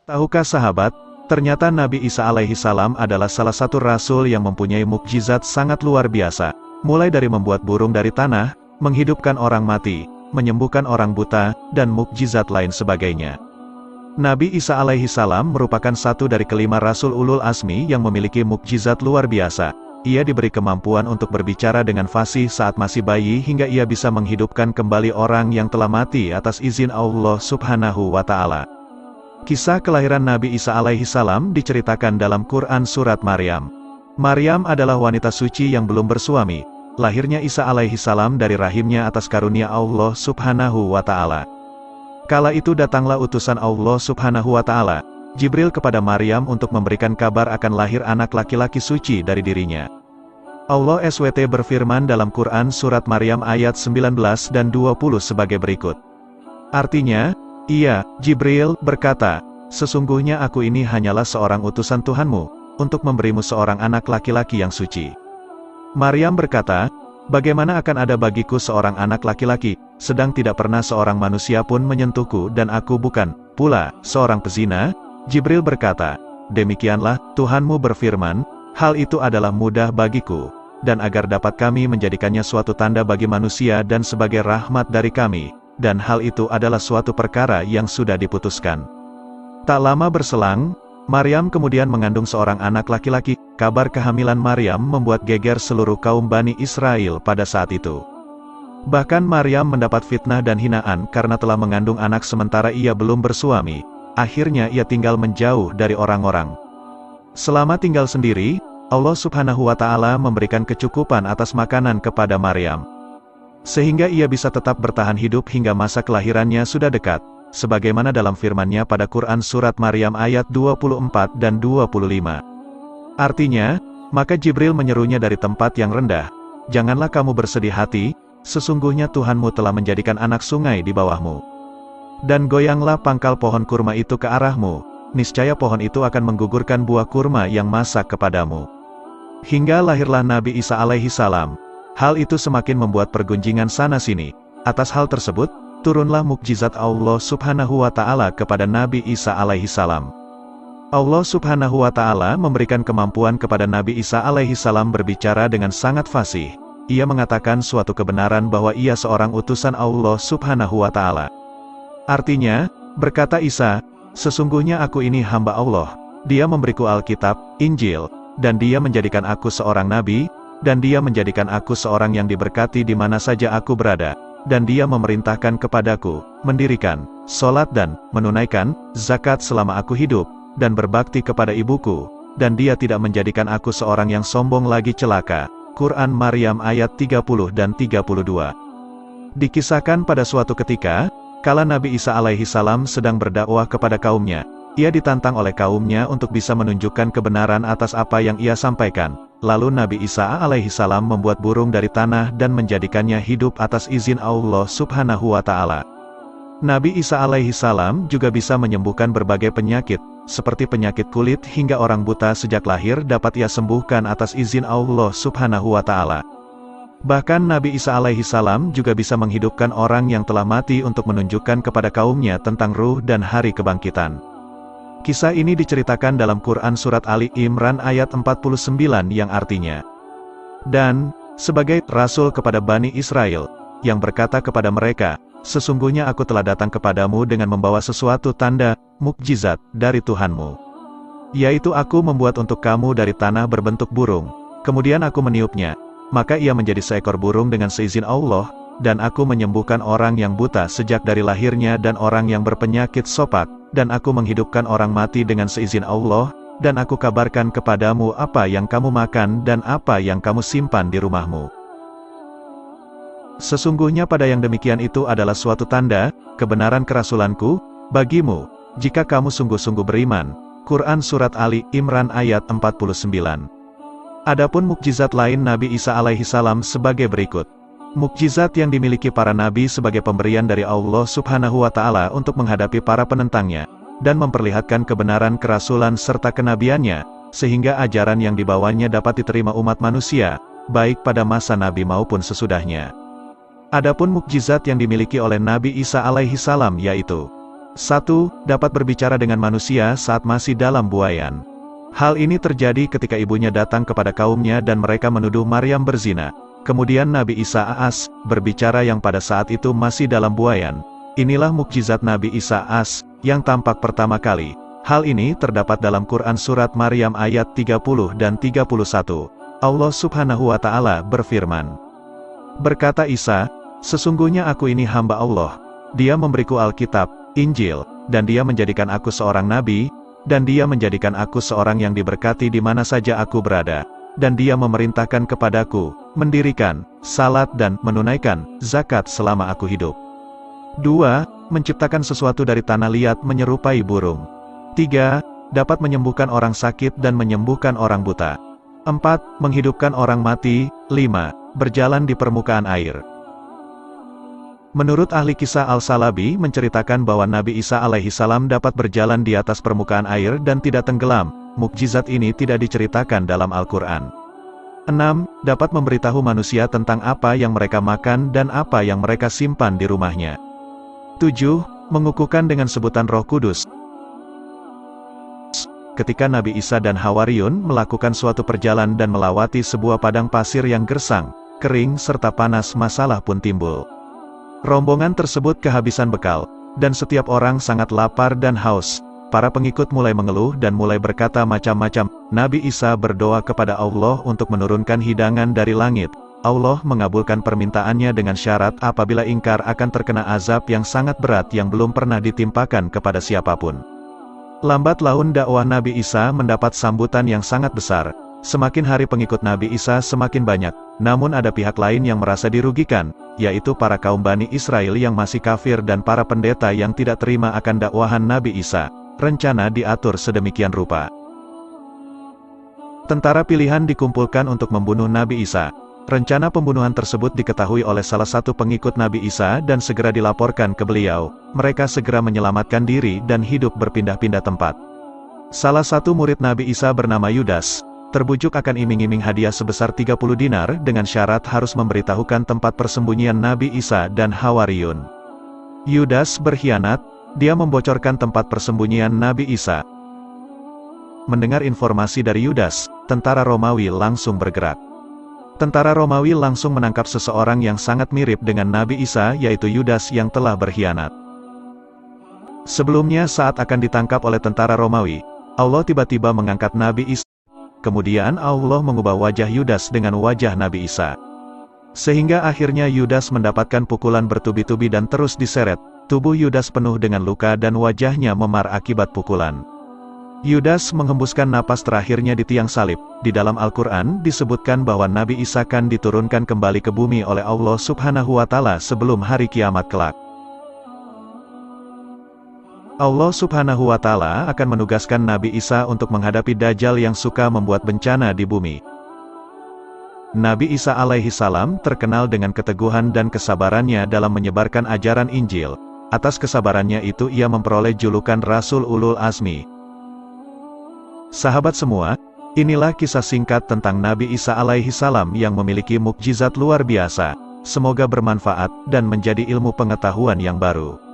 Tahukah sahabat, ternyata Nabi Isa alaihi salam adalah salah satu rasul yang mempunyai mukjizat sangat luar biasa, mulai dari membuat burung dari tanah, menghidupkan orang mati, menyembuhkan orang buta, dan mukjizat lain sebagainya. Nabi Isa alaihi salam merupakan satu dari kelima rasul ulul azmi yang memiliki mukjizat luar biasa. Ia diberi kemampuan untuk berbicara dengan fasih saat masih bayi hingga ia bisa menghidupkan kembali orang yang telah mati atas izin Allah Subhanahu wa Ta'ala. Kisah kelahiran Nabi Isa alaihi salam diceritakan dalam Quran Surat Maryam. Maryam adalah wanita suci yang belum bersuami. Lahirnya Isa alaihi salam dari rahimnya atas karunia Allah Subhanahu wa Ta'ala. Kala itu datanglah utusan Allah Subhanahu wa Ta'ala, Jibril kepada Maryam untuk memberikan kabar akan lahir anak laki-laki suci dari dirinya. Allah SWT berfirman dalam Quran Surat Maryam ayat 19 dan 20 sebagai berikut. Artinya, ia, Jibril, berkata, sesungguhnya aku ini hanyalah seorang utusan Tuhanmu, untuk memberimu seorang anak laki-laki yang suci. Maryam berkata, bagaimana akan ada bagiku seorang anak laki-laki, sedang tidak pernah seorang manusia pun menyentuhku dan aku bukan, pula, seorang pezina? Jibril berkata, demikianlah, Tuhanmu berfirman, hal itu adalah mudah bagiku, dan agar dapat kami menjadikannya suatu tanda bagi manusia dan sebagai rahmat dari kami, dan hal itu adalah suatu perkara yang sudah diputuskan. Tak lama berselang, Maryam kemudian mengandung seorang anak laki-laki. Kabar kehamilan Maryam membuat geger seluruh kaum Bani Israel pada saat itu. Bahkan Maryam mendapat fitnah dan hinaan karena telah mengandung anak sementara ia belum bersuami. Akhirnya ia tinggal menjauh dari orang-orang. Selama tinggal sendiri, Allah Subhanahu wa Ta'ala memberikan kecukupan atas makanan kepada Maryam, sehingga ia bisa tetap bertahan hidup hingga masa kelahirannya sudah dekat, sebagaimana dalam firman-Nya pada Quran Surat Maryam ayat 24 dan 25. Artinya, maka Jibril menyerunya dari tempat yang rendah, janganlah kamu bersedih hati, sesungguhnya Tuhanmu telah menjadikan anak sungai di bawahmu. Dan goyanglah pangkal pohon kurma itu ke arahmu, niscaya pohon itu akan menggugurkan buah kurma yang masak kepadamu. Hingga lahirlah Nabi Isa alaihi salam. Hal itu semakin membuat pergunjingan sana-sini. Atas hal tersebut, turunlah mukjizat Allah Subhanahu wa Ta'ala kepada Nabi Isa alaihi salam. Allah Subhanahu wa Ta'ala memberikan kemampuan kepada Nabi Isa alaihi salam berbicara dengan sangat fasih. Ia mengatakan suatu kebenaran bahwa ia seorang utusan Allah Subhanahu wa Ta'ala. Artinya, berkata Isa, sesungguhnya aku ini hamba Allah, Dia memberiku Alkitab, Injil, dan Dia menjadikan aku seorang nabi, dan Dia menjadikan aku seorang yang diberkati di mana saja aku berada, dan Dia memerintahkan kepadaku, mendirikan, sholat dan menunaikan, zakat selama aku hidup, dan berbakti kepada ibuku, dan Dia tidak menjadikan aku seorang yang sombong lagi celaka. Quran Maryam ayat 30 dan 32. Dikisahkan pada suatu ketika, kala Nabi Isa alaihi salam sedang berdakwah kepada kaumnya, ia ditantang oleh kaumnya untuk bisa menunjukkan kebenaran atas apa yang ia sampaikan. Lalu Nabi Isa alaihi salam membuat burung dari tanah dan menjadikannya hidup atas izin Allah Subhanahu wa Ta'ala. Nabi Isa alaihi salam juga bisa menyembuhkan berbagai penyakit, seperti penyakit kulit hingga orang buta sejak lahir dapat ia sembuhkan atas izin Allah Subhanahu wa Ta'ala. Bahkan Nabi Isa alaihi salam juga bisa menghidupkan orang yang telah mati untuk menunjukkan kepada kaumnya tentang ruh dan hari kebangkitan. Kisah ini diceritakan dalam Quran Surat Ali Imran ayat 49 yang artinya, dan, sebagai Rasul kepada Bani Israel, yang berkata kepada mereka, sesungguhnya aku telah datang kepadamu dengan membawa sesuatu tanda, mukjizat, dari Tuhanmu. Yaitu aku membuat untuk kamu dari tanah berbentuk burung, kemudian aku meniupnya. Maka ia menjadi seekor burung dengan seizin Allah, dan aku menyembuhkan orang yang buta sejak dari lahirnya dan orang yang berpenyakit sopak, dan aku menghidupkan orang mati dengan seizin Allah, dan aku kabarkan kepadamu apa yang kamu makan dan apa yang kamu simpan di rumahmu. Sesungguhnya pada yang demikian itu adalah suatu tanda, kebenaran kerasulanku, bagimu, jika kamu sungguh-sungguh beriman. Quran Surat Ali Imran ayat 49. Adapun mukjizat lain Nabi Isa alaihi salam sebagai berikut. Mukjizat yang dimiliki para nabi sebagai pemberian dari Allah Subhanahu wa Ta'ala untuk menghadapi para penentangnya, dan memperlihatkan kebenaran kerasulan serta kenabiannya, sehingga ajaran yang dibawanya dapat diterima umat manusia, baik pada masa nabi maupun sesudahnya. Adapun mukjizat yang dimiliki oleh Nabi Isa alaihi salam yaitu 1. Dapat berbicara dengan manusia saat masih dalam buayan. Hal ini terjadi ketika ibunya datang kepada kaumnya dan mereka menuduh Maryam berzina. Kemudian Nabi Isa AS berbicara yang pada saat itu masih dalam buayan. Inilah mukjizat Nabi Isa AS yang tampak pertama kali. Hal ini terdapat dalam Quran Surat Maryam ayat 30 dan 31. Allah Subhanahu wa Ta'ala berfirman, berkata Isa, sesungguhnya aku ini hamba Allah. Dia memberiku Alkitab, Injil, dan dia menjadikan aku seorang nabi, dan dia menjadikan aku seorang yang diberkati di mana saja aku berada, dan dia memerintahkan kepadaku, mendirikan salat dan menunaikan zakat selama aku hidup. 2. Menciptakan sesuatu dari tanah liat menyerupai burung. 3. Dapat menyembuhkan orang sakit dan menyembuhkan orang buta. 4. Menghidupkan orang mati. 5. Berjalan di permukaan air. Menurut ahli kisah Al-Salabi menceritakan bahwa Nabi Isa alaihi salam dapat berjalan di atas permukaan air dan tidak tenggelam. Mukjizat ini tidak diceritakan dalam Al-Quran. 6. Dapat memberitahu manusia tentang apa yang mereka makan dan apa yang mereka simpan di rumahnya. 7. Mengukuhkan dengan sebutan Roh Kudus. Ketika Nabi Isa dan Hawariyun melakukan suatu perjalanan dan melewati sebuah padang pasir yang gersang, kering serta panas, masalah pun timbul. Rombongan tersebut kehabisan bekal, dan setiap orang sangat lapar dan haus. Para pengikut mulai mengeluh dan mulai berkata macam-macam. Nabi Isa berdoa kepada Allah untuk menurunkan hidangan dari langit. Allah mengabulkan permintaannya dengan syarat apabila ingkar akan terkena azab yang sangat berat yang belum pernah ditimpakan kepada siapapun. Lambat laun dakwah Nabi Isa mendapat sambutan yang sangat besar. Semakin hari pengikut Nabi Isa semakin banyak, namun ada pihak lain yang merasa dirugikan, yaitu para kaum Bani Israel yang masih kafir dan para pendeta yang tidak terima akan dakwahan Nabi Isa. Rencana diatur sedemikian rupa. Tentara pilihan dikumpulkan untuk membunuh Nabi Isa. Rencana pembunuhan tersebut diketahui oleh salah satu pengikut Nabi Isa dan segera dilaporkan ke beliau. Mereka segera menyelamatkan diri dan hidup berpindah-pindah tempat. Salah satu murid Nabi Isa bernama Yudas terbujuk akan iming-iming hadiah sebesar 30 dinar dengan syarat harus memberitahukan tempat persembunyian Nabi Isa dan Hawariyun. Yudas berkhianat, dia membocorkan tempat persembunyian Nabi Isa. Mendengar informasi dari Yudas, tentara Romawi langsung bergerak. Tentara Romawi langsung menangkap seseorang yang sangat mirip dengan Nabi Isa, yaitu Yudas yang telah berkhianat. Sebelumnya saat akan ditangkap oleh tentara Romawi, Allah tiba-tiba mengangkat Nabi Isa. Kemudian Allah mengubah wajah Yudas dengan wajah Nabi Isa. Sehingga akhirnya Yudas mendapatkan pukulan bertubi-tubi dan terus diseret. Tubuh Yudas penuh dengan luka dan wajahnya memar akibat pukulan. Yudas menghembuskan napas terakhirnya di tiang salib. Di dalam Al-Quran disebutkan bahwa Nabi Isa akan diturunkan kembali ke bumi oleh Allah Subhanahu wa Ta'ala sebelum hari kiamat kelak. Allah Subhanahu wa Ta'ala akan menugaskan Nabi Isa untuk menghadapi Dajjal yang suka membuat bencana di bumi. Nabi Isa alaihi salam terkenal dengan keteguhan dan kesabarannya dalam menyebarkan ajaran Injil. Atas kesabarannya itu ia memperoleh julukan Rasul Ulul Azmi. Sahabat semua, inilah kisah singkat tentang Nabi Isa alaihi salam yang memiliki mukjizat luar biasa. Semoga bermanfaat dan menjadi ilmu pengetahuan yang baru.